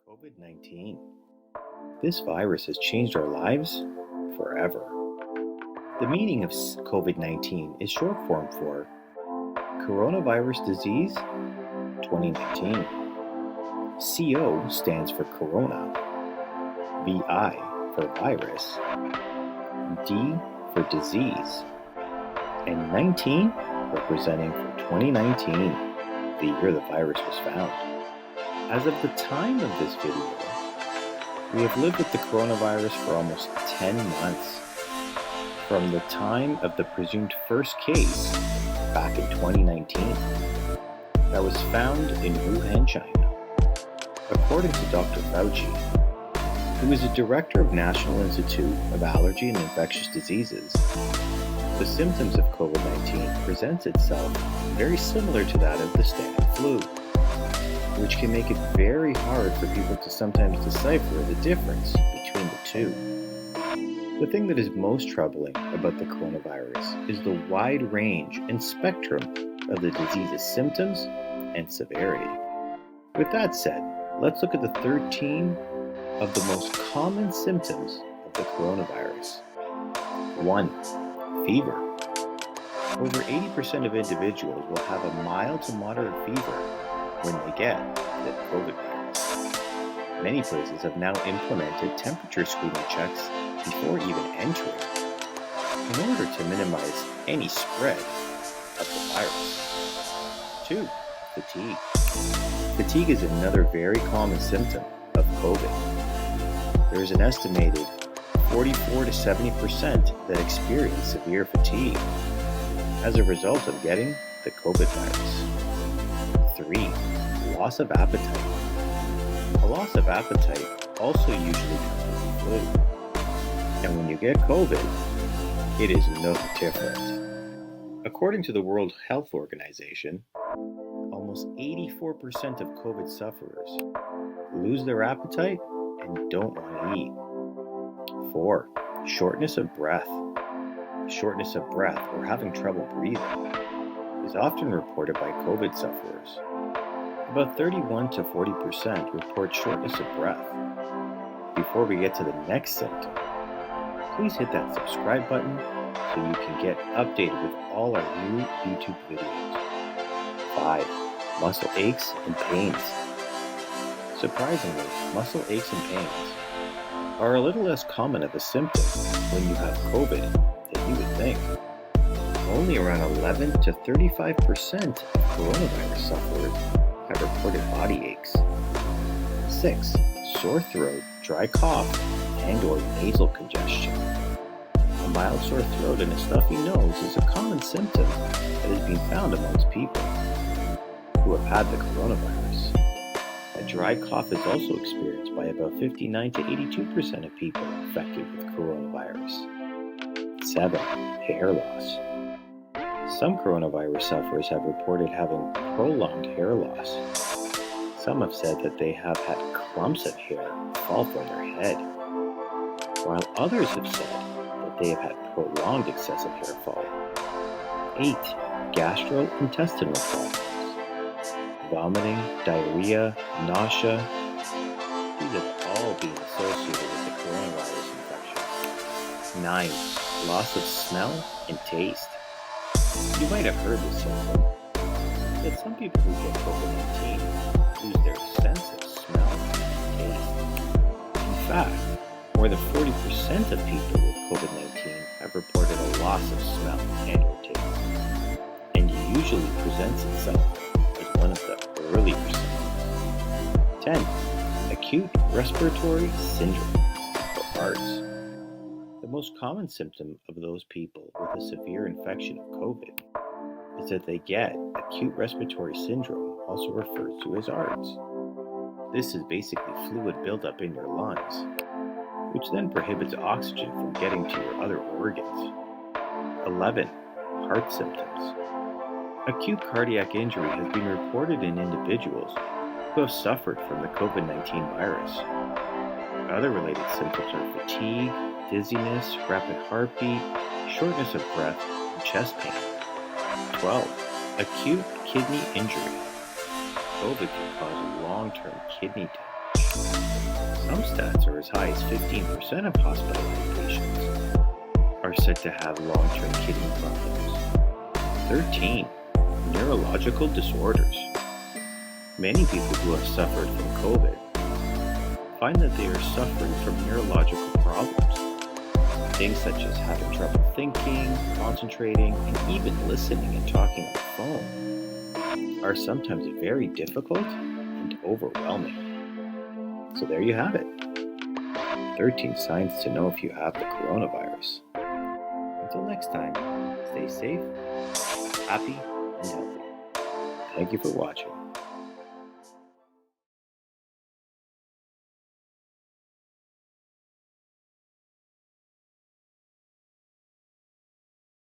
COVID-19. This virus has changed our lives forever. The meaning of COVID-19 is short form for Coronavirus Disease 2019. CO stands for Corona, VI for virus, D for disease, and 19 representing for 2019, the year the virus was found. As of the time of this video, we have lived with the coronavirus for almost 10 months. From the time of the presumed first case back in 2019 that was found in Wuhan, China. According to Dr. Fauci, who is a director of National Institute of Allergy and Infectious Diseases, the symptoms of COVID-19 presents itself very similar to that of the standard flu, which can make it very hard for people to sometimes decipher the difference between the two. The thing that is most troubling about the coronavirus is the wide range and spectrum of the disease's symptoms and severity. With that said, let's look at the 13 of the most common symptoms of the coronavirus. 1. Fever. Over 80% of individuals will have a mild to moderate fever when they get the COVID virus. Many places have now implemented temperature screening checks before even entering in order to minimize any spread of the virus. 2. Fatigue. Fatigue is another very common symptom of COVID. There is an estimated 44 to 70% that experience severe fatigue as a result of getting the COVID virus. 3. Loss of appetite. A loss of appetite also usually comes with the flu. And when you get COVID, it is no different. According to the World Health Organization, almost 84% of COVID sufferers lose their appetite and don't want to eat. 4. Shortness of breath. Shortness of breath or having trouble breathing is often reported by COVID sufferers. About 31 to 40% report shortness of breath. Before we get to the next symptom, please hit that subscribe button so you can get updated with all our new YouTube videos. 5. Muscle aches and pains. Surprisingly, muscle aches and pains are a little less common of a symptom when you have COVID than you would think. Only around 11 to 35% of coronavirus sufferers have reported body aches. 6. Sore throat, dry cough, and/or nasal congestion. A mild sore throat and a stuffy nose is a common symptom that has been found amongst people who have had the coronavirus. A dry cough is also experienced by about 59 to 82% of people infected with coronavirus. 7. Hair loss. Some coronavirus sufferers have reported having prolonged hair loss. Some have said that they have had clumps of hair fall from their head, while others have said that they have had prolonged excessive hair fall. 8. Gastrointestinal problems. Vomiting, diarrhea, nausea. These have all been associated with the coronavirus infection. 9. Loss of smell and taste. You might have heard this symptom, that some people who get COVID-19 lose their sense of smell and taste. In fact, more than 40% of people with COVID-19 have reported a loss of smell and or taste, and usually presents itself as one of the earlier symptoms. 10. Acute respiratory syndrome, or ARDS. The most common symptom of those people with a severe infection of COVID is that they get acute respiratory syndrome, also referred to as ARDS. This is basically fluid buildup in your lungs, which then prohibits oxygen from getting to your other organs. 11. Heart symptoms. Acute cardiac injury has been reported in individuals who have suffered from the COVID-19 virus. Other related symptoms are fatigue, dizziness, rapid heartbeat, shortness of breath, and chest pain. 12. Acute kidney injury. COVID can cause long-term kidney damage. Some stats are as high as 15% of hospitalized patients are said to have long-term kidney problems. 13. Neurological disorders. Many people who have suffered from COVID find that they are suffering from neurological problems. Things such as having trouble thinking, concentrating, and even listening and talking on the phone are sometimes very difficult and overwhelming. So there you have it. 13 signs to know if you have the coronavirus. Until next time, stay safe, happy, and healthy. Thank you for watching.